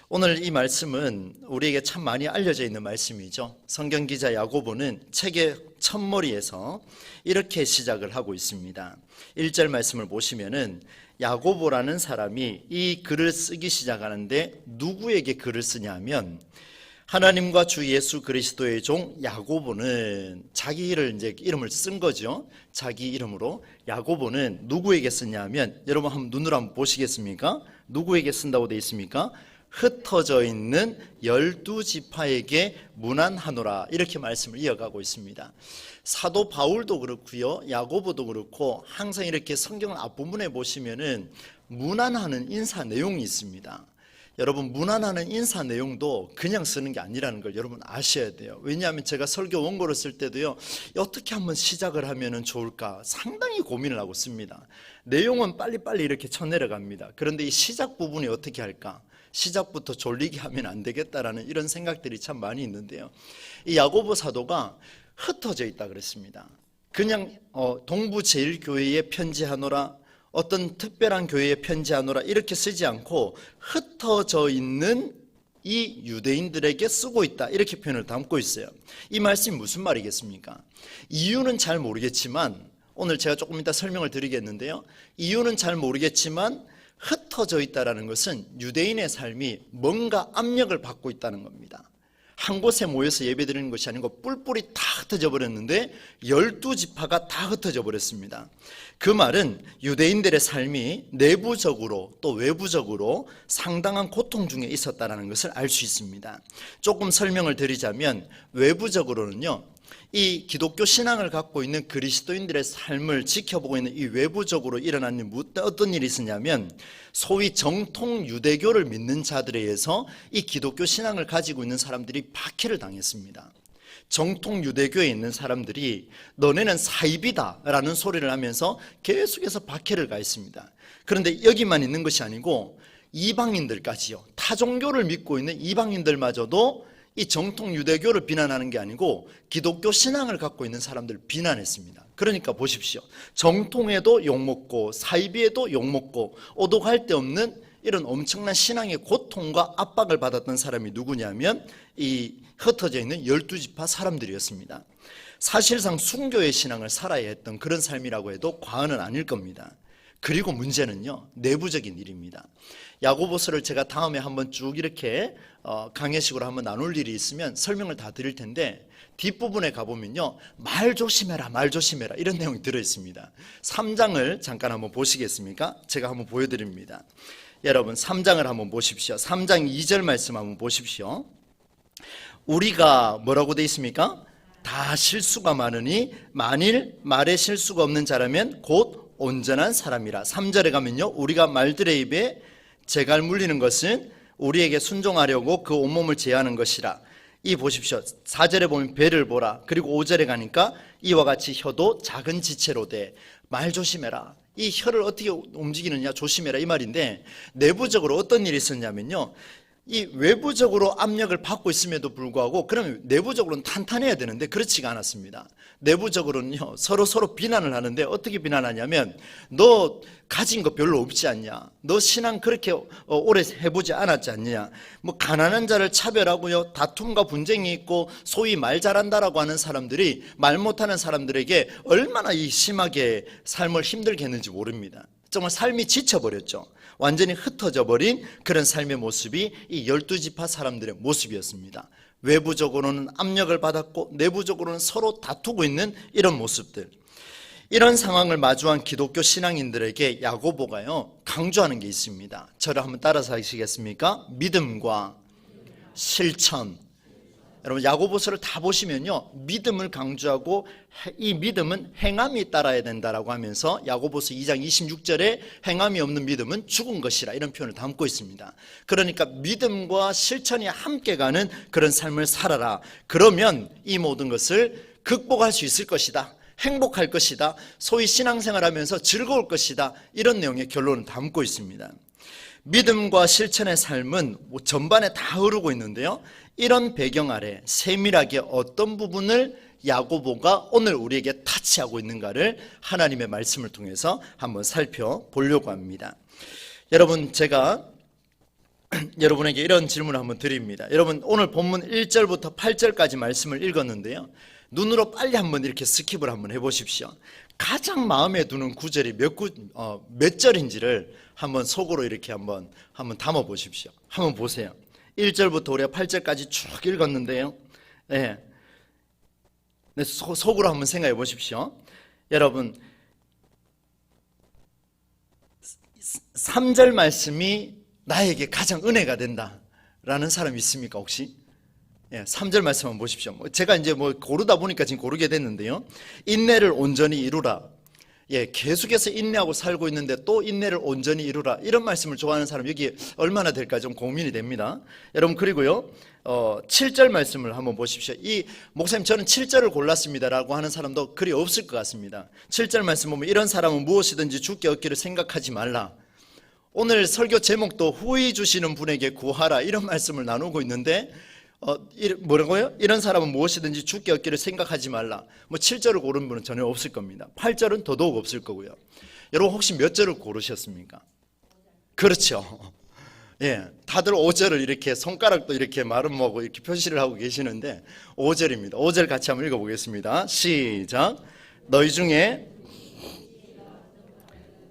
오늘 이 말씀은 우리에게 참 많이 알려져 있는 말씀이죠. 성경 기자 야고보는 책의 첫머리에서 이렇게 시작을 하고 있습니다. 1절 말씀을 보시면은 야고보라는 사람이 이 글을 쓰기 시작하는데 누구에게 글을 쓰냐면 하나님과 주 예수 그리스도의 종 야고보는 자기 이름을 쓴 거죠. 자기 이름으로 야고보는 누구에게 쓰냐면 여러분 한번 눈으로 한번 보시겠습니까? 누구에게 쓴다고 되어 있습니까? 흩어져 있는 12지파에게 문안하노라, 이렇게 말씀을 이어가고 있습니다. 사도 바울도 그렇고요, 야고보도 그렇고 항상 이렇게 성경을 앞부분에 보시면은 문안하는 인사 내용이 있습니다. 여러분, 문안하는 인사 내용도 그냥 쓰는 게 아니라는 걸 여러분 아셔야 돼요. 왜냐하면 제가 설교 원고를 쓸 때도요, 어떻게 한번 시작을 하면 좋을까 상당히 고민을 하고 씁니다. 내용은 빨리빨리 이렇게 쳐내려갑니다. 그런데 이 시작 부분이 어떻게 할까? 시작부터 졸리게 하면 안 되겠다라는 이런 생각들이 참 많이 있는데요, 이 야고보 사도가 흩어져 있다 그랬습니다. 그냥 동부 제일교회에 편지하노라, 어떤 특별한 교회에 편지하노라 이렇게 쓰지 않고 흩어져 있는 이 유대인들에게 쓰고 있다, 이렇게 표현을 담고 있어요. 이 말씀이 무슨 말이겠습니까? 이유는 잘 모르겠지만, 오늘 제가 조금 이따 설명을 드리겠는데요, 이유는 잘 모르겠지만 흩어져 있다는 것은 유대인의 삶이 뭔가 압력을 받고 있다는 겁니다. 한 곳에 모여서 예배드리는 것이 아니고 뿔뿔이 다 흩어져 버렸는데 12지파가 다 흩어져 버렸습니다. 그 말은 유대인들의 삶이 내부적으로 또 외부적으로 상당한 고통 중에 있었다는 것을 알 수 있습니다. 조금 설명을 드리자면, 외부적으로는요, 이 기독교 신앙을 갖고 있는 그리스도인들의 삶을 지켜보고 있는 이 외부적으로 일어나는 어떤 일이 있었냐면, 소위 정통 유대교를 믿는 자들에 의해서 이 기독교 신앙을 가지고 있는 사람들이 박해를 당했습니다. 정통 유대교에 있는 사람들이 너네는 사입이다 라는 소리를 하면서 계속해서 박해를 가했습니다. 그런데 여기만 있는 것이 아니고 이방인들까지요, 타종교를 믿고 있는 이방인들마저도 이 정통 유대교를 비난하는 게 아니고 기독교 신앙을 갖고 있는 사람들을 비난했습니다. 그러니까 보십시오, 정통에도 욕먹고 사이비에도 욕먹고 오독할 데 없는 이런 엄청난 신앙의 고통과 압박을 받았던 사람이 누구냐면 이 흩어져 있는 12지파 사람들이었습니다. 사실상 순교의 신앙을 살아야 했던 그런 삶이라고 해도 과언은 아닐 겁니다. 그리고 문제는요, 내부적인 일입니다. 야고보서를 제가 다음에 한번 쭉 이렇게 강해식으로 한번 나눌 일이 있으면 설명을 다 드릴 텐데, 뒷부분에 가보면요, 말 조심해라 말 조심해라 이런 내용이 들어있습니다. 3장을 잠깐 한번 보시겠습니까? 제가 한번 보여드립니다. 여러분 3장을 한번 보십시오. 3장 2절 말씀 한번 보십시오. 우리가 뭐라고 되어 있습니까? 다 실수가 많으니 만일 말에 실수가 없는 자라면 곧 온전한 사람이라. 3절에 가면요, 우리가 말들의 입에 재갈 물리는 것은 우리에게 순종하려고 그 온몸을 제하는 것이라. 이 보십시오. 4절에 보면 배를 보라. 그리고 5절에 가니까 이와 같이 혀도 작은 지체로 돼. 말 조심해라. 이 혀를 어떻게 움직이느냐 조심해라, 이 말인데, 내부적으로 어떤 일이 있었냐면요, 이 외부적으로 압력을 받고 있음에도 불구하고 그러면 내부적으로는 탄탄해야 되는데 그렇지가 않았습니다. 내부적으로는요, 서로 비난을 하는데 어떻게 비난하냐면, 너 가진 거 별로 없지 않냐, 너 신앙 그렇게 오래 해보지 않았지 않냐, 뭐 가난한 자를 차별하고요, 다툼과 분쟁이 있고 소위 말 잘한다라고 하는 사람들이 말 못하는 사람들에게 얼마나 이 심하게 삶을 힘들게 했는지 모릅니다. 정말 삶이 지쳐버렸죠. 완전히 흩어져 버린 그런 삶의 모습이 이 12지파 사람들의 모습이었습니다. 외부적으로는 압력을 받았고 내부적으로는 서로 다투고 있는 이런 모습들, 이런 상황을 마주한 기독교 신앙인들에게 야고보가요, 강조하는 게 있습니다. 저를 한번 따라서 하시겠습니까? 믿음과 실천. 여러분 야고보서를 다 보시면요, 믿음을 강조하고 이 믿음은 행함이 따라야 된다라고 하면서 야고보서 2장 26절에 행함이 없는 믿음은 죽은 것이라, 이런 표현을 담고 있습니다. 그러니까 믿음과 실천이 함께 가는 그런 삶을 살아라. 그러면 이 모든 것을 극복할 수 있을 것이다, 행복할 것이다, 소위 신앙생활하면서 즐거울 것이다, 이런 내용의 결론을 담고 있습니다. 믿음과 실천의 삶은 전반에 다 흐르고 있는데요, 이런 배경 아래 세밀하게 어떤 부분을 야고보가 오늘 우리에게 타치하고 있는가를 하나님의 말씀을 통해서 한번 살펴보려고 합니다. 여러분, 제가 여러분에게 이런 질문을 한번 드립니다. 여러분 오늘 본문 1절부터 8절까지 말씀을 읽었는데요, 눈으로 빨리 한번 이렇게 스킵을 한번 해보십시오. 가장 마음에 드는 구절이 몇 절인지를 한번 속으로 이렇게 한번 담아 보십시오. 한번 보세요. 1절부터 우리가 8절까지 쭉 읽었는데요, 네. 속으로 한번 생각해 보십시오. 여러분 3절 말씀이 나에게 가장 은혜가 된다라는 사람이 있습니까 혹시? 3절 말씀 한번 보십시오. 제가 이제 고르다 보니까 지금 고르게 됐는데요, 인내를 온전히 이루라. 계속해서 인내하고 살고 있는데 또 인내를 온전히 이루라, 이런 말씀을 좋아하는 사람 여기 얼마나 될까 좀 고민이 됩니다. 여러분 그리고요 7절 말씀을 한번 보십시오. 이 목사님 저는 7절을 골랐습니다라고 하는 사람도 그리 없을 것 같습니다. 7절 말씀 보면 이런 사람은 무엇이든지 주께 얻기를 생각하지 말라. 오늘 설교 제목도 후히 주시는 분에게 구하라, 이런 말씀을 나누고 있는데 뭐라고요? 이런 사람은 무엇이든지 주께 얻기를 생각하지 말라. 7절을 고른 분은 전혀 없을 겁니다. 8절은 더더욱 없을 거고요. 여러분 혹시 몇 절을 고르셨습니까? 그렇죠. 다들 5절을 이렇게 손가락도 이렇게 마름모고 이렇게 표시를 하고 계시는데 5절입니다. 5절 같이 한번 읽어보겠습니다. 시작. 너희 중에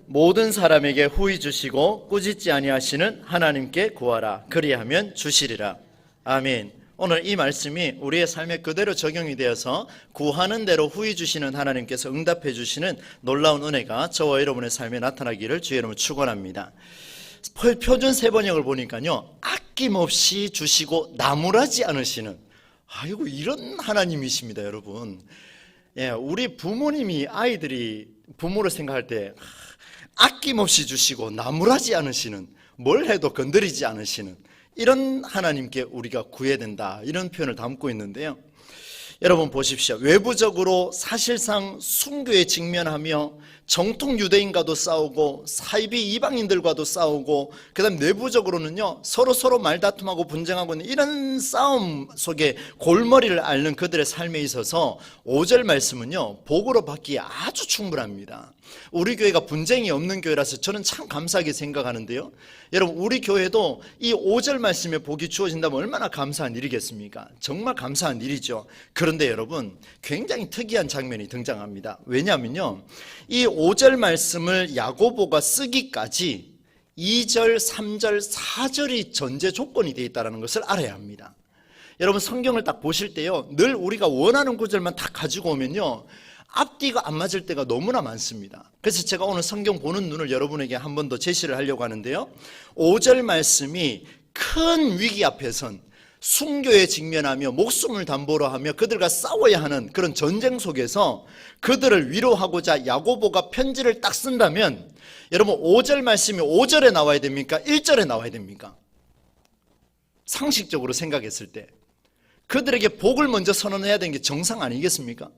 모든 사람에게 후히 주시고 꾸짖지 아니하시는 하나님께 구하라. 그리하면 주시리라. 아멘. 오늘 이 말씀이 우리의 삶에 그대로 적용이 되어서 구하는 대로 후히 주시는 하나님께서 응답해 주시는 놀라운 은혜가 저와 여러분의 삶에 나타나기를 주의 이름으로 축원합니다. 표준 세번역을 보니까요, 아낌없이 주시고 나무라지 않으시는, 아이고 이런 하나님이십니다. 여러분 우리 부모님이 아이들이 부모를 생각할 때 아낌없이 주시고 나무라지 않으시는, 뭘 해도 건드리지 않으시는 이런 하나님께 우리가 구해야 된다, 이런 표현을 담고 있는데요, 여러분 보십시오. 외부적으로 사실상 순교에 직면하며 정통 유대인과도 싸우고 사이비 이방인들과도 싸우고, 그 다음 내부적으로는요 서로 말다툼하고 분쟁하고 있는 이런 싸움 속에 골머리를 앓는 그들의 삶에 있어서 5절 말씀은요 복으로 받기에 아주 충분합니다. 우리 교회가 분쟁이 없는 교회라서 저는 참 감사하게 생각하는데요, 여러분 우리 교회도 이 5절 말씀에 복이 주어진다면 얼마나 감사한 일이겠습니까? 정말 감사한 일이죠. 그런데 여러분 굉장히 특이한 장면이 등장합니다. 왜냐하면요, 이 5절 말씀을 야고보가 쓰기까지 2절, 3절, 4절이 전제 조건이 되어 있다는 것을 알아야 합니다. 여러분 성경을 딱 보실 때요, 늘 우리가 원하는 구절만 다 가지고 오면요 앞뒤가 안 맞을 때가 너무나 많습니다. 그래서 제가 오늘 성경 보는 눈을 여러분에게 한 번 더 제시를 하려고 하는데요, 5절 말씀이 큰 위기 앞에선 순교에 직면하며 목숨을 담보로 하며 그들과 싸워야 하는 그런 전쟁 속에서 그들을 위로하고자 야고보가 편지를 딱 쓴다면, 여러분 5절 말씀이 5절에 나와야 됩니까? 1절에 나와야 됩니까? 상식적으로 생각했을 때 그들에게 복을 먼저 선언해야 되는 게 정상 아니겠습니까?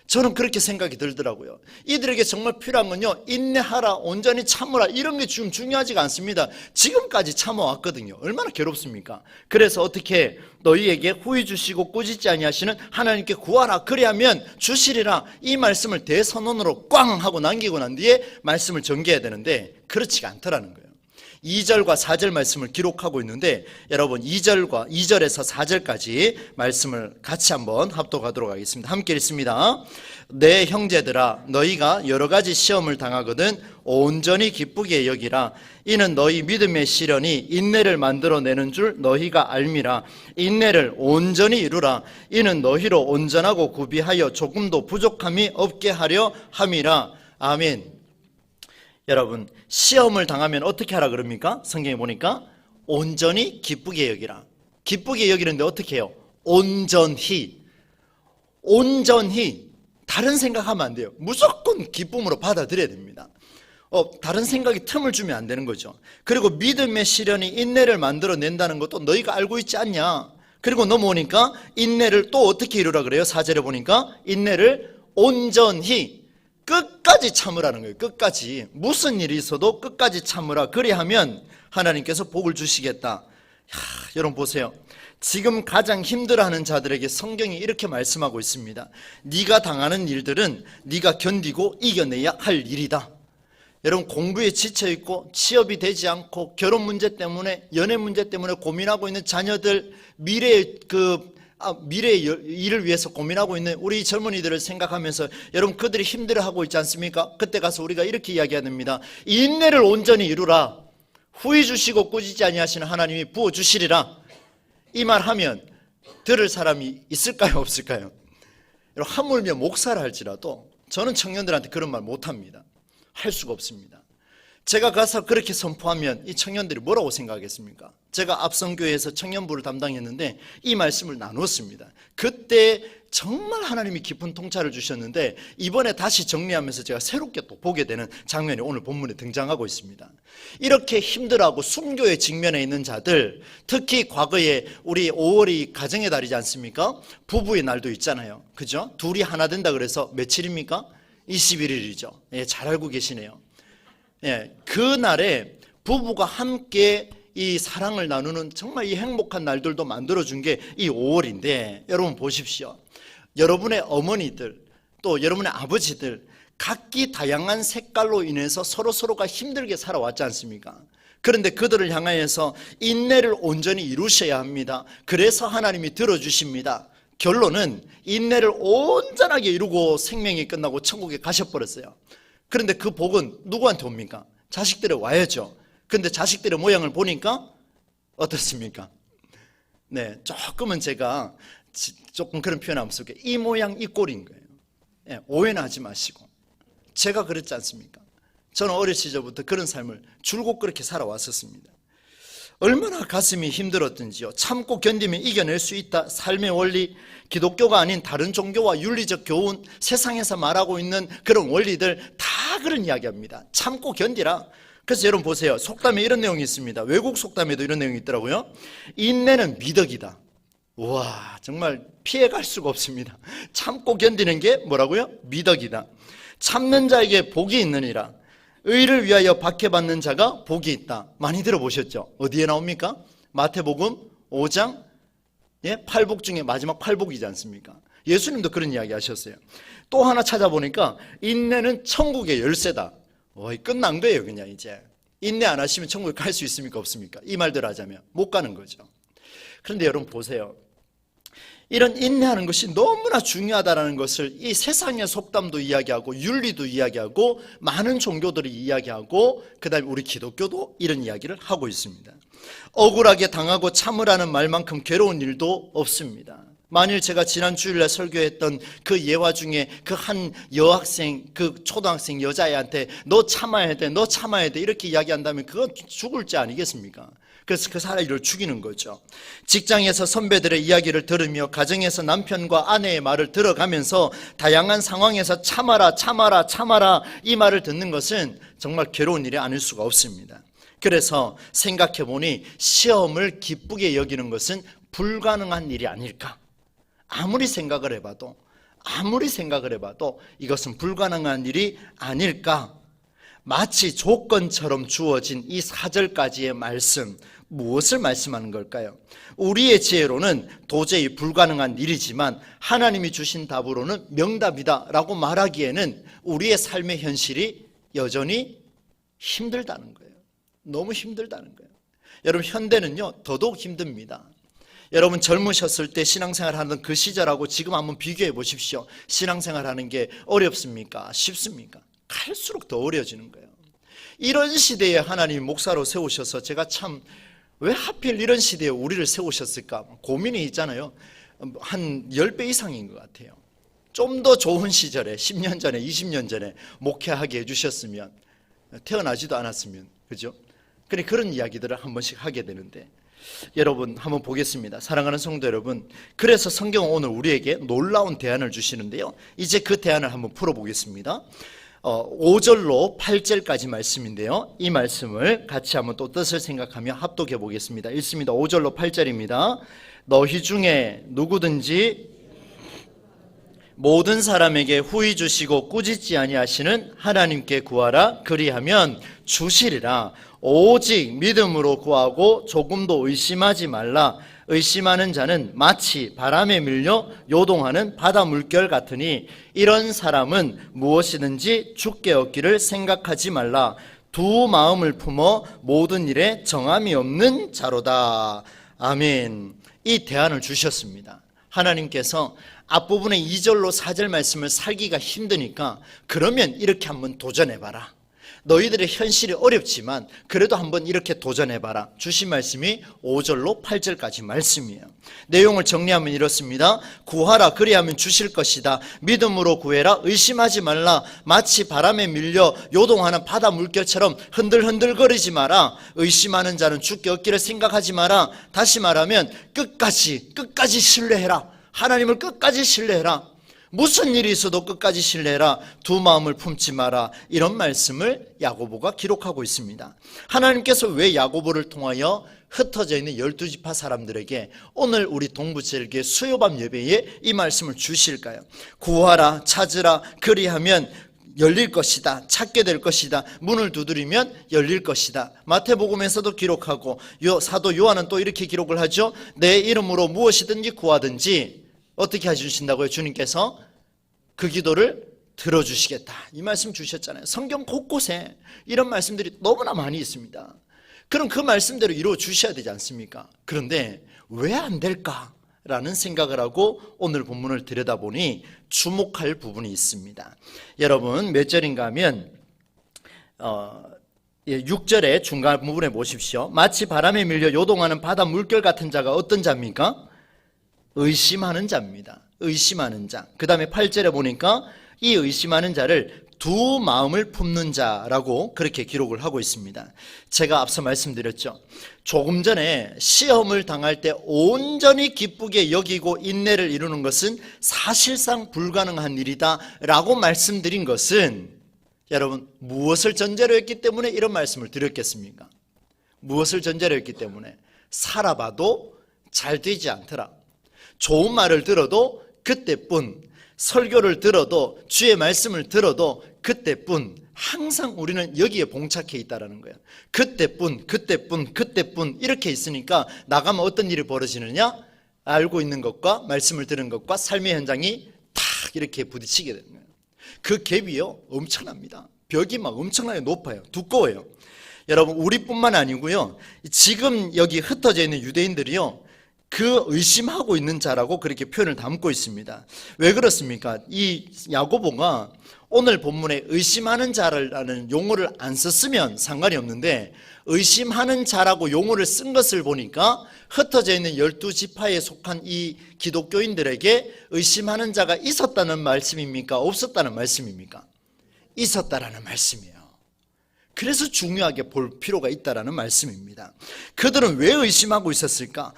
저는 그렇게 생각이 들더라고요. 이들에게 정말 필요한 건요, 인내하라, 온전히 참으라, 이런 게 지금 중요하지가 않습니다. 지금까지 참아왔거든요. 얼마나 괴롭습니까? 그래서 어떻게 너희에게 후히 주시고 꾸짖지 아니하시는 하나님께 구하라, 그리하면 주시리라, 이 말씀을 대선언으로 꽝 하고 남기고 난 뒤에 말씀을 전개해야 되는데 그렇지가 않더라는 거예요. 2절과 4절 말씀을 기록하고 있는데, 여러분 2절에서 4절까지 말씀을 같이 한번 합독하도록 하겠습니다. 함께 읽습니다. 내 형제들아, 너희가 여러 가지 시험을 당하거든 온전히 기쁘게 여기라. 이는 너희 믿음의 시련이 인내를 만들어내는 줄 너희가 알미라. 인내를 온전히 이루라. 이는 너희로 온전하고 구비하여 조금도 부족함이 없게 하려 함이라. 아멘. 여러분 시험을 당하면 어떻게 하라 그럽니까? 성경에 보니까 온전히 기쁘게 여기라. 기쁘게 여기는데 어떻게 해요? 온전히. 다른 생각하면 안 돼요. 무조건 기쁨으로 받아들여야 됩니다. 다른 생각이 틈을 주면 안 되는 거죠. 그리고 믿음의 시련이 인내를 만들어낸다는 것도 너희가 알고 있지 않냐. 그리고 넘어오니까 인내를 또 어떻게 이루라 그래요? 4절에 보니까 인내를 온전히, 끝까지 참으라는 거예요. 끝까지. 무슨 일이 있어도 끝까지 참으라. 그리하면 하나님께서 복을 주시겠다. 여러분 보세요. 지금 가장 힘들어하는 자들에게 성경이 이렇게 말씀하고 있습니다. 네가 당하는 일들은 네가 견디고 이겨내야 할 일이다. 여러분 공부에 지쳐있고 취업이 되지 않고 결혼 문제 때문에 연애 문제 때문에 고민하고 있는 자녀들 미래의 일을 위해서 고민하고 있는 우리 젊은이들을 생각하면서 여러분 그들이 힘들어하고 있지 않습니까? 그때 가서 우리가 이렇게 이야기해야 됩니다. 인내를 온전히 이루라. 후히 주시고 꾸짖지 아니하시는 하나님이 부어주시리라. 이 말 하면 들을 사람이 있을까요 없을까요? 여러분 하물며 목사라 할지라도 저는 청년들한테 그런 말 못합니다. 할 수가 없습니다. 제가 가서 그렇게 선포하면 이 청년들이 뭐라고 생각하겠습니까? 제가 앞선교회에서 청년부를 담당했는데 이 말씀을 나눴습니다. 그때 정말 하나님이 깊은 통찰을 주셨는데 이번에 다시 정리하면서 제가 새롭게 또 보게 되는 장면이 오늘 본문에 등장하고 있습니다. 이렇게 힘들어하고 순교의 직면에 있는 자들, 특히 과거에 우리 5월이 가정의 달이지 않습니까? 부부의 날도 있잖아요. 그죠? 둘이 하나 된다 그래서 며칠입니까? 21일이죠. 예, 잘 알고 계시네요. 예, 그 날에 부부가 함께 이 사랑을 나누는 정말 이 행복한 날들도 만들어준 게 이 5월인데 여러분 보십시오. 여러분의 어머니들 또 여러분의 아버지들 각기 다양한 색깔로 인해서 서로가 힘들게 살아왔지 않습니까? 그런데 그들을 향하여서 인내를 온전히 이루셔야 합니다. 그래서 하나님이 들어주십니다. 결론은 인내를 온전하게 이루고 생명이 끝나고 천국에 가셔버렸어요. 그런데 그 복은 누구한테 옵니까? 자식들에 와야죠. 그런데 자식들의 모양을 보니까 어떻습니까? 네, 조금은 제가 조금 그런 표현하면 쓸게요. 이 모양 이 꼴인 거예요. 네, 오해는 하지 마시고. 제가 그랬지 않습니까? 저는 어릴 시절부터 그런 삶을 줄곧 그렇게 살아왔었습니다. 얼마나 가슴이 힘들었든지요. 참고 견디면 이겨낼 수 있다. 삶의 원리, 기독교가 아닌 다른 종교와 윤리적 교훈, 세상에서 말하고 있는 그런 원리들 다 그런 이야기합니다. 참고 견디라. 그래서 여러분 보세요. 속담에 이런 내용이 있습니다. 외국 속담에도 이런 내용이 있더라고요. 인내는 미덕이다. 우와, 정말 피해갈 수가 없습니다. 참고 견디는 게 뭐라고요? 미덕이다. 참는 자에게 복이 있느니라. 의를 위하여 박해받는 자가 복이 있다. 많이 들어보셨죠? 어디에 나옵니까? 마태복음 5장 8복 중에 마지막 8복이지 않습니까? 예수님도 그런 이야기 하셨어요. 또 하나 찾아보니까 인내는 천국의 열쇠다. 끝난 거예요 그냥 이제. 인내 안 하시면 천국에 갈 수 있습니까 없습니까? 이 말대로 하자면 못 가는 거죠. 그런데 여러분 보세요. 이런 인내하는 것이 너무나 중요하다는 것을 이 세상의 속담도 이야기하고 윤리도 이야기하고 많은 종교들이 이야기하고 그 다음에 우리 기독교도 이런 이야기를 하고 있습니다. 억울하게 당하고 참으라는 말만큼 괴로운 일도 없습니다. 만일 제가 지난 주일날 설교했던 그 예화 중에 그 한 여학생, 그 초등학생 여자애한테 너 참아야 돼, 너 참아야 돼 이렇게 이야기한다면 그건 죽을 죄 아니겠습니까? 그래서 그 사람을 죽이는 거죠. 직장에서 선배들의 이야기를 들으며 가정에서 남편과 아내의 말을 들어가면서 다양한 상황에서 참아라 참아라 참아라 이 말을 듣는 것은 정말 괴로운 일이 아닐 수가 없습니다. 그래서 생각해보니 시험을 기쁘게 여기는 것은 불가능한 일이 아닐까. 아무리 생각을 해봐도 이것은 불가능한 일이 아닐까. 마치 조건처럼 주어진 이 4절까지의 말씀, 무엇을 말씀하는 걸까요? 우리의 지혜로는 도저히 불가능한 일이지만 하나님이 주신 답으로는 명답이다 라고 말하기에는 우리의 삶의 현실이 여전히 힘들다는 거예요. 너무 힘들다는 거예요. 여러분 현대는요 더더욱 힘듭니다. 여러분 젊으셨을 때 신앙생활 하던 그 시절하고 지금 한번 비교해 보십시오. 신앙생활 하는 게 어렵습니까? 쉽습니까? 갈수록 더 어려워지는 거예요. 이런 시대에 하나님이 목사로 세우셔서 제가 참 왜 하필 이런 시대에 우리를 세우셨을까 고민이 있잖아요. 한 10배 이상인 것 같아요. 좀 더 좋은 시절에 10년 전에 20년 전에 목회하게 해주셨으면 태어나지도 않았으면 그죠? 그런 이야기들을 한 번씩 하게 되는데 여러분 한번 보겠습니다. 사랑하는 성도 여러분, 그래서 성경은 오늘 우리에게 놀라운 대안을 주시는데요. 이제 그 대안을 한번 풀어보겠습니다. 5절로 8절까지 말씀인데요. 이 말씀을 같이 한번 또 뜻을 생각하며 합독해 보겠습니다. 읽습니다. 5절로 8절입니다. 너희 중에 누구든지 모든 사람에게 후히 주시고 꾸짖지 아니하시는 하나님께 구하라. 그리하면 주시리라. 오직 믿음으로 구하고 조금도 의심하지 말라. 의심하는 자는 마치 바람에 밀려 요동하는 바다 물결 같으니 이런 사람은 무엇이든지 주께 얻기를 생각하지 말라. 두 마음을 품어 모든 일에 정함이 없는 자로다. 아멘. 이 대안을 주셨습니다. 하나님께서 앞부분의 2절로 4절 말씀을 살기가 힘드니까 그러면 이렇게 한번 도전해봐라. 너희들의 현실이 어렵지만 그래도 한번 이렇게 도전해봐라. 주신 말씀이 5절로 8절까지 말씀이에요. 내용을 정리하면 이렇습니다. 구하라 그리하면 주실 것이다. 믿음으로 구해라 의심하지 말라. 마치 바람에 밀려 요동하는 바다 물결처럼 흔들흔들거리지 마라. 의심하는 자는 주께 얻기를 생각하지 마라. 다시 말하면 끝까지 신뢰해라. 하나님을 끝까지 신뢰해라. 무슨 일이 있어도 끝까지 신뢰해라. 두 마음을 품지 마라. 이런 말씀을 야고보가 기록하고 있습니다. 하나님께서 왜 야고보를 통하여 흩어져 있는 12지파 사람들에게 오늘 우리 동부절기의 수요밤 예배에 이 말씀을 주실까요? 구하라 찾으라 그리하면 열릴 것이다. 찾게 될 것이다. 문을 두드리면 열릴 것이다. 마태복음에서도 기록하고 사도 요한은 또 이렇게 기록을 하죠. 내 이름으로 무엇이든지 구하든지 어떻게 해주신다고요? 주님께서 그 기도를 들어주시겠다. 이 말씀 주셨잖아요. 성경 곳곳에 이런 말씀들이 너무나 많이 있습니다. 그럼 그 말씀대로 이루어 주셔야 되지 않습니까? 그런데 왜 안 될까라는 생각을 하고 오늘 본문을 들여다보니 주목할 부분이 있습니다. 여러분 몇 절인가 하면 6절의 중간 부분에 보십시오. 마치 바람에 밀려 요동하는 바다 물결 같은 자가 어떤 자입니까? 의심하는 자입니다. 의심하는 자. 그 다음에 8절에 보니까 이 의심하는 자를 두 마음을 품는 자라고 그렇게 기록을 하고 있습니다. 제가 앞서 말씀드렸죠. 조금 전에 시험을 당할 때 온전히 기쁘게 여기고 인내를 이루는 것은 사실상 불가능한 일이다 라고 말씀드린 것은 여러분 무엇을 전제로 했기 때문에 이런 말씀을 드렸겠습니까? 무엇을 전제로 했기 때문에 살아봐도 잘 되지 않더라. 좋은 말을 들어도 그때뿐, 설교를 들어도 주의 말씀을 들어도 그때뿐 항상 우리는 여기에 봉착해 있다는 거예요. 그때뿐 이렇게 있으니까 나가면 어떤 일이 벌어지느냐? 알고 있는 것과 말씀을 들은 것과 삶의 현장이 탁 이렇게 부딪히게 되는 거예요. 그 갭이요 엄청납니다. 벽이 막 엄청나게 높아요. 두꺼워요. 여러분 우리뿐만 아니고요. 지금 여기 흩어져 있는 유대인들이요. 그 의심하고 있는 자라고 그렇게 표현을 담고 있습니다. 왜 그렇습니까? 이 야고보가 오늘 본문에 의심하는 자라는 용어를 안 썼으면 상관이 없는데 의심하는 자라고 용어를 쓴 것을 보니까 흩어져 있는 12지파에 속한 이 기독교인들에게 의심하는 자가 있었다는 말씀입니까? 없었다는 말씀입니까? 있었다라는 말씀이에요. 그래서 중요하게 볼 필요가 있다는 말씀입니다. 그들은 왜 의심하고 있었을까?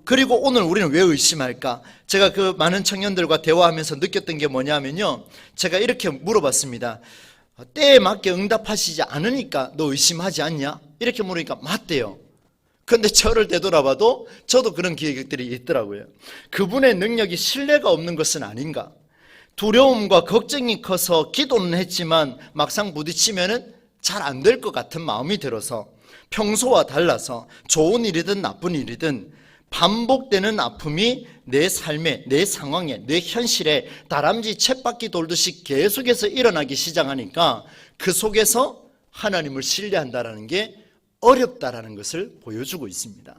그리고 오늘 우리는 왜 의심할까? 제가 그 많은 청년들과 대화하면서 느꼈던 게 뭐냐면요. 제가 이렇게 물어봤습니다. 때에 맞게 응답하시지 않으니까 너 의심하지 않냐? 이렇게 물으니까 맞대요. 그런데 저를 되돌아봐도 저도 그런 기억들이 있더라고요. 그분의 능력이 신뢰가 없는 것은 아닌가? 두려움과 걱정이 커서 기도는 했지만 막상 부딪히면은 잘 안 될 것 같은 마음이 들어서 평소와 달라서 좋은 일이든 나쁜 일이든 반복되는 아픔이 내 삶에, 내 상황에, 내 현실에 다람쥐 쳇바퀴 돌듯이 계속해서 일어나기 시작하니까 그 속에서 하나님을 신뢰한다는 게 어렵다라는 것을 보여주고 있습니다.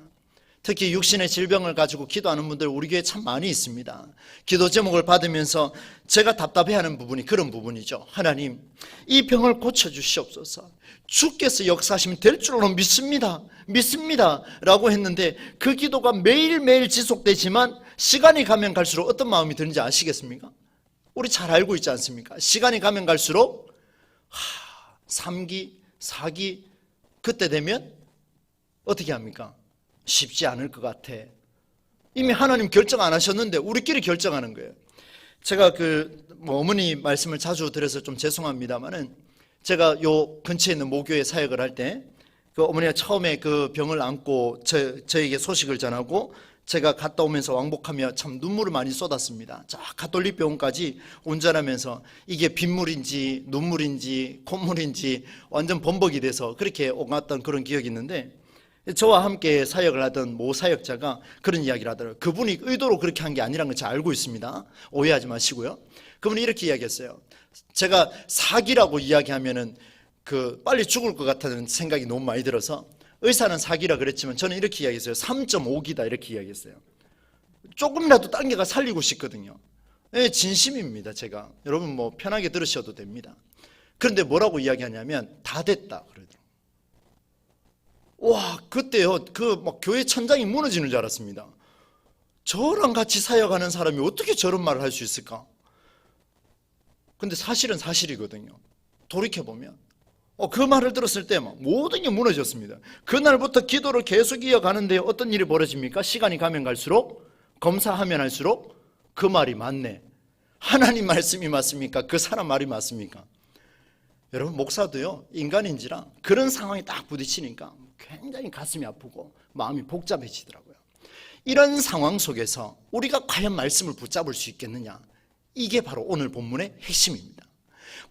특히 육신의 질병을 가지고 기도하는 분들 우리 교회에 참 많이 있습니다. 기도 제목을 받으면서 제가 답답해하는 부분이 그런 부분이죠. 하나님, 이 병을 고쳐주시옵소서. 주께서 역사하시면 될 줄로 믿습니다. 라고 했는데 그 기도가 매일매일 지속되지만 시간이 가면 갈수록 어떤 마음이 드는지 아시겠습니까? 우리 잘 알고 있지 않습니까? 시간이 가면 갈수록 3기, 4기 그때 되면 어떻게 합니까? 쉽지 않을 것 같아. 이미 하나님 결정 안 하셨는데 우리끼리 결정하는 거예요. 제가 어머니 말씀을 자주 드려서 좀 죄송합니다만은 제가 요 근처에 있는 모교회 사역을 할 때 그 어머니가 처음에 그 병을 안고 저에게 소식을 전하고 제가 갔다 오면서 왕복하며 참 눈물을 많이 쏟았습니다. 저 가톨릭 병원까지 운전하면서 이게 빗물인지 눈물인지 콧물인지 완전 범벅이 돼서 그렇게 오갔던 그런 기억이 있는데 저와 함께 사역을 하던 모 사역자가 그런 이야기를 하더라고요. 그분이 의도로 그렇게 한 게 아니라는 걸 잘 알고 있습니다. 오해하지 마시고요. 그분이 이렇게 이야기했어요. 제가 사기라고 이야기하면은 빨리 죽을 것 같다는 생각이 너무 많이 들어서 의사는 사기라 그랬지만 저는 이렇게 이야기했어요. 3.5기다 이렇게 이야기했어요. 조금이라도 당겨가 살리고 싶거든요. 네, 진심입니다. 제가 여러분 뭐 편하게 들으셔도 됩니다. 그런데 뭐라고 이야기하냐면 다 됐다 그러더라고요. 와, 그때요 막 교회 천장이 무너지는 줄 알았습니다. 저랑 같이 사역하는 사람이 어떻게 저런 말을 할 수 있을까? 근데 사실은 사실이거든요. 돌이켜보면 그 말을 들었을 때 막 모든 게 무너졌습니다. 그날부터 기도를 계속 이어가는데 어떤 일이 벌어집니까? 시간이 가면 갈수록 검사하면 할수록 그 말이 맞네. 하나님 말씀이 맞습니까? 그 사람 말이 맞습니까? 여러분 목사도요 인간인지라 그런 상황이 딱 부딪히니까 굉장히 가슴이 아프고 마음이 복잡해지더라고요. 이런 상황 속에서 우리가 과연 말씀을 붙잡을 수 있겠느냐? 이게 바로 오늘 본문의 핵심입니다.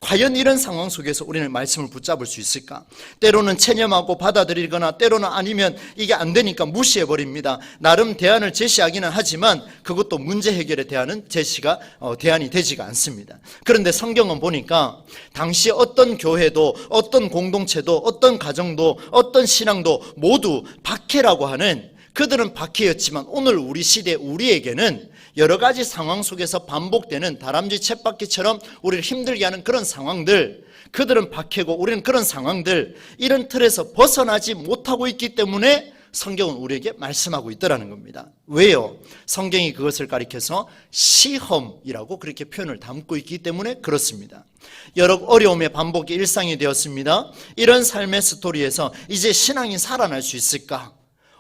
과연 이런 상황 속에서 우리는 말씀을 붙잡을 수 있을까? 때로는 체념하고 받아들이거나 때로는 아니면 이게 안 되니까 무시해버립니다. 나름 대안을 제시하기는 하지만 그것도 문제 해결에 대한 대안이 되지가 않습니다. 그런데 성경은 보니까 당시 어떤 교회도 어떤 공동체도 어떤 가정도 어떤 신앙도 모두 박해라고 하는 그들은 박해였지만 오늘 우리 시대 우리에게는 여러 가지 상황 속에서 반복되는 다람쥐 쳇바퀴처럼 우리를 힘들게 하는 그런 상황들, 그들은 박해고 우리는 그런 상황들, 이런 틀에서 벗어나지 못하고 있기 때문에 성경은 우리에게 말씀하고 있더라는 겁니다. 왜요? 성경이 그것을 가리켜서 시험이라고 그렇게 표현을 담고 있기 때문에 그렇습니다. 여러 어려움의 반복이 일상이 되었습니다. 이런 삶의 스토리에서 이제 신앙이 살아날 수 있을까?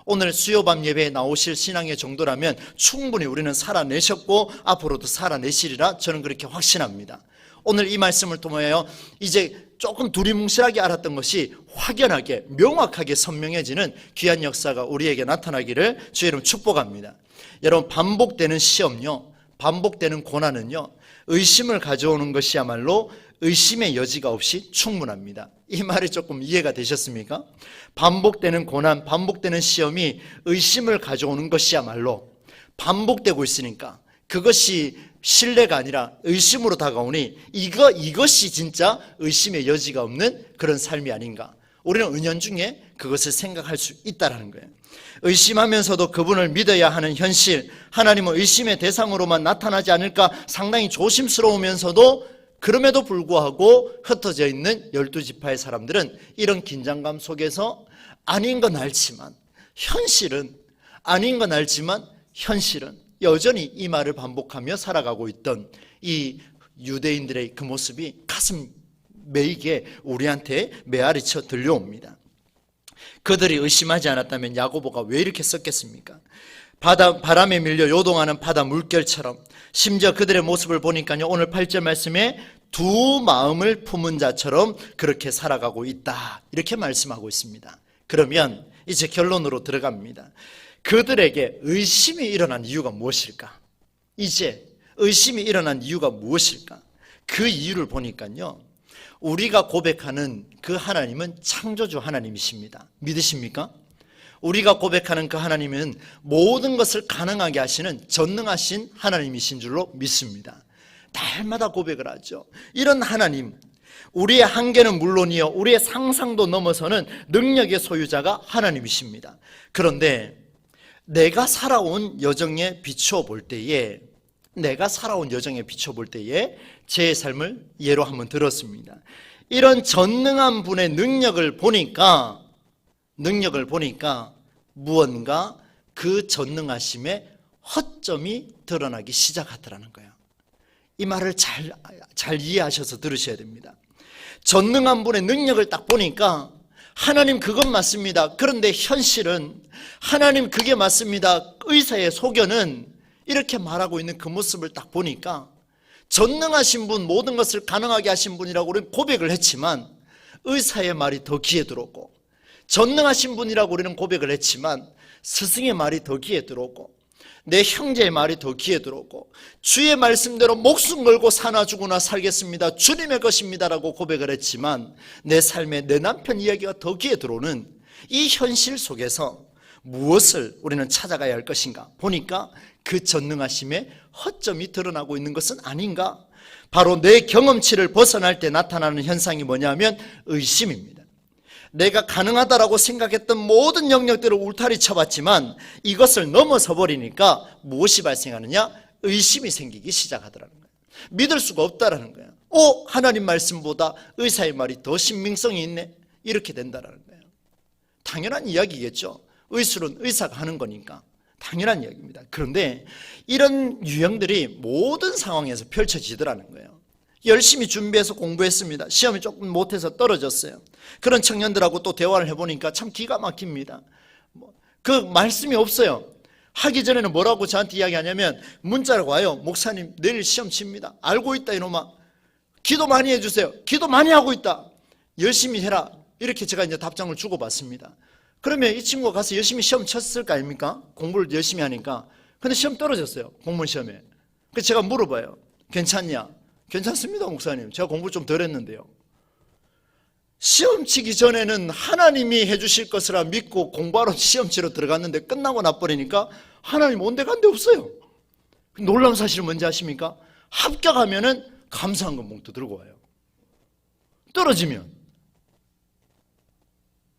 오늘 수요밤 예배에 나오실 신앙의 정도라면 충분히 우리는 살아내셨고 앞으로도 살아내시리라 저는 그렇게 확신합니다. 오늘 이 말씀을 통하여 이제 조금 두리뭉실하게 알았던 것이 확연하게 명확하게 선명해지는 귀한 역사가 우리에게 나타나기를 주의 이름 축복합니다. 여러분 반복되는 시험요, 반복되는 고난은요 의심을 가져오는 것이야말로 의심의 여지가 없이 충분합니다. 이 말이 조금 이해가 되셨습니까? 반복되는 고난, 반복되는 시험이 의심을 가져오는 것이야말로 반복되고 있으니까 그것이 신뢰가 아니라 의심으로 다가오니 이것이 진짜 의심의 여지가 없는 그런 삶이 아닌가. 우리는 은연중에 그것을 생각할 수 있다는 거예요. 의심하면서도 그분을 믿어야 하는 현실, 하나님은 의심의 대상으로만 나타나지 않을까 상당히 조심스러우면서도 그럼에도 불구하고 흩어져 있는 12지파의 사람들은 이런 긴장감 속에서 아닌 건 알지만 현실은 여전히 이 말을 반복하며 살아가고 있던 이 유대인들의 그 모습이 가슴 메이게 우리한테 메아리쳐 들려옵니다. 그들이 의심하지 않았다면 야고보가 왜 이렇게 썼겠습니까? 바람에 밀려 요동하는 바다 물결처럼 심지어 그들의 모습을 보니까요 오늘 8절 말씀에 두 마음을 품은 자처럼 그렇게 살아가고 있다 이렇게 말씀하고 있습니다. 그러면 이제 결론으로 들어갑니다. 그들에게 의심이 일어난 이유가 무엇일까? 이제 의심이 일어난 이유가 무엇일까? 그 이유를 보니까요 우리가 고백하는 그 하나님은 창조주 하나님이십니다. 믿으십니까? 우리가 고백하는 그 하나님은 모든 것을 가능하게 하시는 전능하신 하나님이신 줄로 믿습니다. 날마다 고백을 하죠. 이런 하나님, 우리의 한계는 물론이요 우리의 상상도 넘어서는 능력의 소유자가 하나님이십니다. 그런데 내가 살아온 여정에 비추어 볼 때에 제 삶을 예로 한번 들었습니다. 이런 전능한 분의 능력을 보니까 무언가 그 전능하심의 허점이 드러나기 시작하더라는 거예요. 이 말을 잘 이해하셔서 들으셔야 됩니다. 전능한 분의 능력을 딱 보니까 하나님 그건 맞습니다. 그런데 현실은 하나님 그게 맞습니다. 의사의 소견은 이렇게 말하고 있는 그 모습을 딱 보니까 전능하신 분, 모든 것을 가능하게 하신 분이라고 우리는 고백을 했지만 의사의 말이 더 귀에 들어오고 전능하신 분이라고 우리는 고백을 했지만 스승의 말이 더 귀에 들어오고 내 형제의 말이 더 귀에 들어오고 주의 말씀대로 목숨 걸고 사나 죽으나 살겠습니다. 주님의 것입니다라고 고백을 했지만 내 삶에 내 남편 이야기가 더 귀에 들어오는 이 현실 속에서 무엇을 우리는 찾아가야 할 것인가? 보니까 그 전능하심의 허점이 드러나고 있는 것은 아닌가? 바로 내 경험치를 벗어날 때 나타나는 현상이 뭐냐면 의심입니다. 내가 가능하다라고 생각했던 모든 영역들을 울타리 쳐봤지만 이것을 넘어서 버리니까 무엇이 발생하느냐? 의심이 생기기 시작하더라는 거예요. 믿을 수가 없다라는 거예요. 하나님 말씀보다 의사의 말이 더 신빙성이 있네? 이렇게 된다라는 거예요. 당연한 이야기겠죠. 의술은 의사가 하는 거니까 당연한 이야기입니다. 그런데 이런 유형들이 모든 상황에서 펼쳐지더라는 거예요. 열심히 준비해서 공부했습니다. 시험이 조금 못해서 떨어졌어요. 그런 청년들하고 또 대화를 해보니까 참 기가 막힙니다. 그 말씀이 없어요. 하기 전에는 뭐라고 저한테 이야기하냐면 문자로 와요. 목사님 내일 시험 칩니다. 알고 있다 이놈아. 기도 많이 해주세요. 기도 많이 하고 있다. 열심히 해라. 이렇게 제가 이제 답장을 주고받습니다. 그러면 이 친구가 가서 열심히 시험 쳤을 거 아닙니까? 공부를 열심히 하니까. 근데 시험 떨어졌어요. 공무원 시험에. 그래서 제가 물어봐요. 괜찮냐? 괜찮습니다 목사님. 제가 공부를 좀 덜 했는데요. 시험 치기 전에는 하나님이 해주실 것이라 믿고 공부하러 시험 치러 들어갔는데 끝나고 나버리니까 하나님 온데간데 없어요. 놀라운 사실은 뭔지 아십니까? 합격하면은 감사한 건 봉투 들고 와요. 떨어지면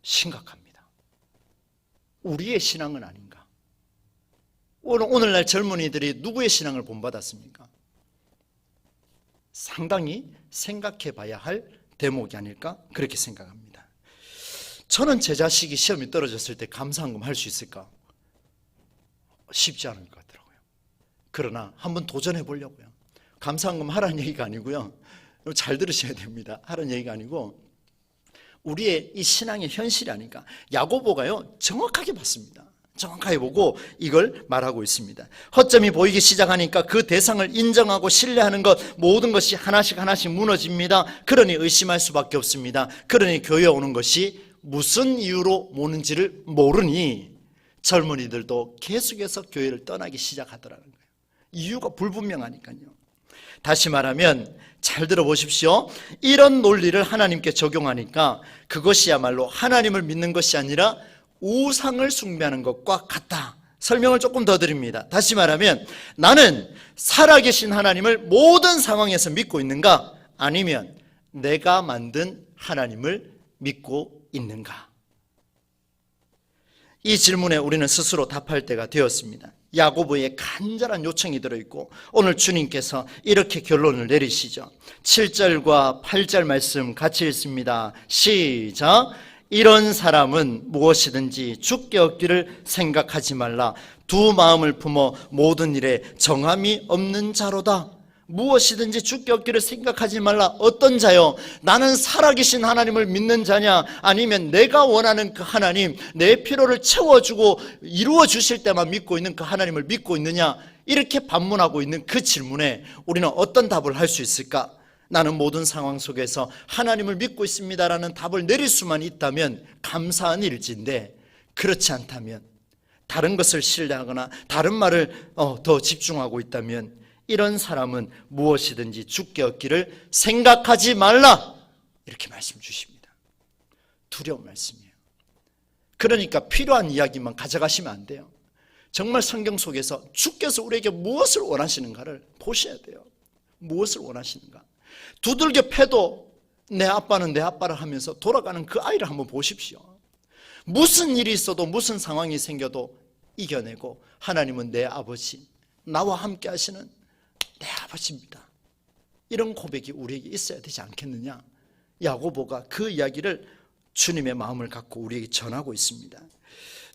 심각합니다. 우리의 신앙은 아닌가? 오늘날 젊은이들이 누구의 신앙을 본받았습니까? 상당히 생각해 봐야 할 대목이 아닐까? 그렇게 생각합니다. 저는 제 자식이 시험이 떨어졌을 때 감사한금 할 수 있을까? 쉽지 않을 것 같더라고요. 그러나 한번 도전해 보려고요. 감사한금 하라는 얘기가 아니고요. 잘 들으셔야 됩니다. 하라는 얘기가 아니고 우리의 이 신앙의 현실이 아닐까? 야고보가요 정확하게 봤습니다. 정확하게 보고 이걸 말하고 있습니다. 허점이 보이기 시작하니까 그 대상을 인정하고 신뢰하는 것 모든 것이 하나씩 하나씩 무너집니다. 그러니 의심할 수밖에 없습니다. 그러니 교회에 오는 것이 무슨 이유로 오는지를 모르니 젊은이들도 계속해서 교회를 떠나기 시작하더라는 거예요. 이유가 불분명하니까요. 다시 말하면 잘 들어보십시오. 이런 논리를 하나님께 적용하니까 그것이야말로 하나님을 믿는 것이 아니라 우상을 숭배하는 것과 같다. 설명을 조금 더 드립니다. 다시 말하면 나는 살아계신 하나님을 모든 상황에서 믿고 있는가? 아니면 내가 만든 하나님을 믿고 있는가? 이 질문에 우리는 스스로 답할 때가 되었습니다. 야고보의 간절한 요청이 들어있고 오늘 주님께서 이렇게 결론을 내리시죠. 7절과 8절 말씀 같이 읽습니다. 시작. 이런 사람은 무엇이든지 죽게 얻기를 생각하지 말라. 두 마음을 품어 모든 일에 정함이 없는 자로다. 무엇이든지 죽게 얻기를 생각하지 말라. 어떤 자요? 나는 살아계신 하나님을 믿는 자냐? 아니면 내가 원하는 그 하나님, 내 필요를 채워주고 이루어 주실 때만 믿고 있는 그 하나님을 믿고 있느냐? 이렇게 반문하고 있는 그 질문에 우리는 어떤 답을 할 수 있을까? 나는 모든 상황 속에서 하나님을 믿고 있습니다라는 답을 내릴 수만 있다면 감사한 일지인데, 그렇지 않다면 다른 것을 신뢰하거나 다른 말을 더 집중하고 있다면 이런 사람은 무엇이든지 죽게 얻기를 생각하지 말라. 이렇게 말씀 주십니다. 두려운 말씀이에요. 그러니까 필요한 이야기만 가져가시면 안 돼요. 정말 성경 속에서 주께서 우리에게 무엇을 원하시는가를 보셔야 돼요. 무엇을 원하시는가? 두들겨 패도 내 아빠는 내 아빠를 하면서 돌아가는 그 아이를 한번 보십시오. 무슨 일이 있어도 무슨 상황이 생겨도 이겨내고 하나님은 내 아버지, 나와 함께 하시는 내 아버지입니다. 이런 고백이 우리에게 있어야 되지 않겠느냐? 야고보가 그 이야기를 주님의 마음을 갖고 우리에게 전하고 있습니다.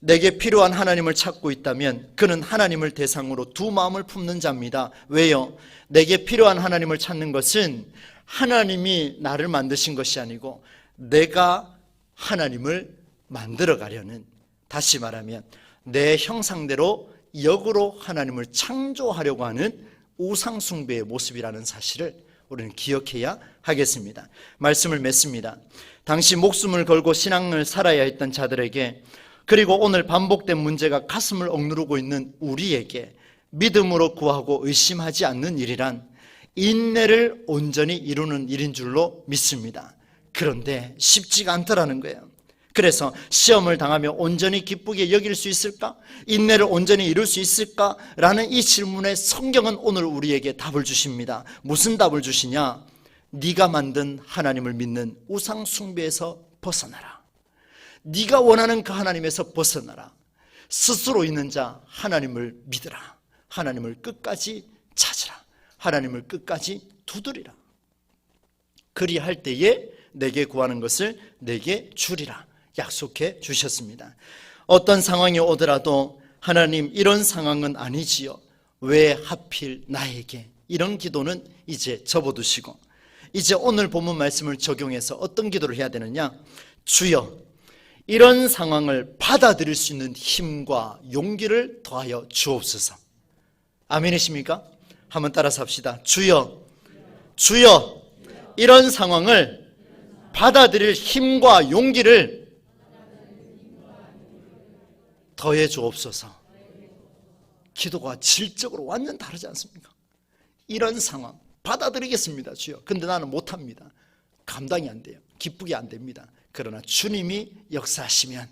내게 필요한 하나님을 찾고 있다면 그는 하나님을 대상으로 두 마음을 품는 자입니다. 왜요? 내게 필요한 하나님을 찾는 것은 하나님이 나를 만드신 것이 아니고 내가 하나님을 만들어 가려는, 다시 말하면 내 형상대로 역으로 하나님을 창조하려고 하는 우상 숭배의 모습이라는 사실을 우리는 기억해야 하겠습니다. 말씀을 맺습니다. 당시 목숨을 걸고 신앙을 살아야 했던 자들에게, 그리고 오늘 반복된 문제가 가슴을 억누르고 있는 우리에게 믿음으로 구하고 의심하지 않는 일이란 인내를 온전히 이루는 일인 줄로 믿습니다. 그런데 쉽지가 않더라는 거예요. 그래서 시험을 당하며 온전히 기쁘게 여길 수 있을까? 인내를 온전히 이룰 수 있을까? 라는 이 질문에 성경은 오늘 우리에게 답을 주십니다. 무슨 답을 주시냐? 네가 만든 하나님을 믿는 우상 숭배에서 벗어나라. 네가 원하는 그 하나님에서 벗어나라. 스스로 있는 자 하나님을 믿으라. 하나님을 끝까지 찾으라. 하나님을 끝까지 두드리라. 그리할 때에 내게 구하는 것을 내게 주리라 약속해 주셨습니다. 어떤 상황이 오더라도 하나님 이런 상황은 아니지요. 왜 하필 나에게? 이런 기도는 이제 접어두시고 이제 오늘 본문 말씀을 적용해서 어떤 기도를 해야 되느냐? 주여, 이런 상황을 받아들일 수 있는 힘과 용기를 더하여 주옵소서. 아멘이십니까? 한번 따라서 합시다. 주여, 주여, 이런 상황을 받아들일 힘과 용기를 더해 주옵소서. 기도가 질적으로 완전 다르지 않습니까? 이런 상황 받아들이겠습니다, 주여. 근데 나는 못합니다. 감당이 안 돼요. 기쁘게 안 됩니다. 그러나 주님이 역사하시면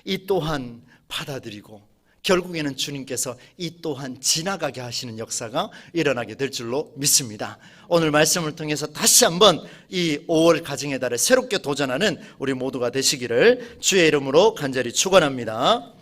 이 또한 받아들이고 결국에는 주님께서 이 또한 지나가게 하시는 역사가 일어나게 될 줄로 믿습니다. 오늘 말씀을 통해서 다시 한번 이 5월 가정의 달에 새롭게 도전하는 우리 모두가 되시기를 주의 이름으로 간절히 축원합니다.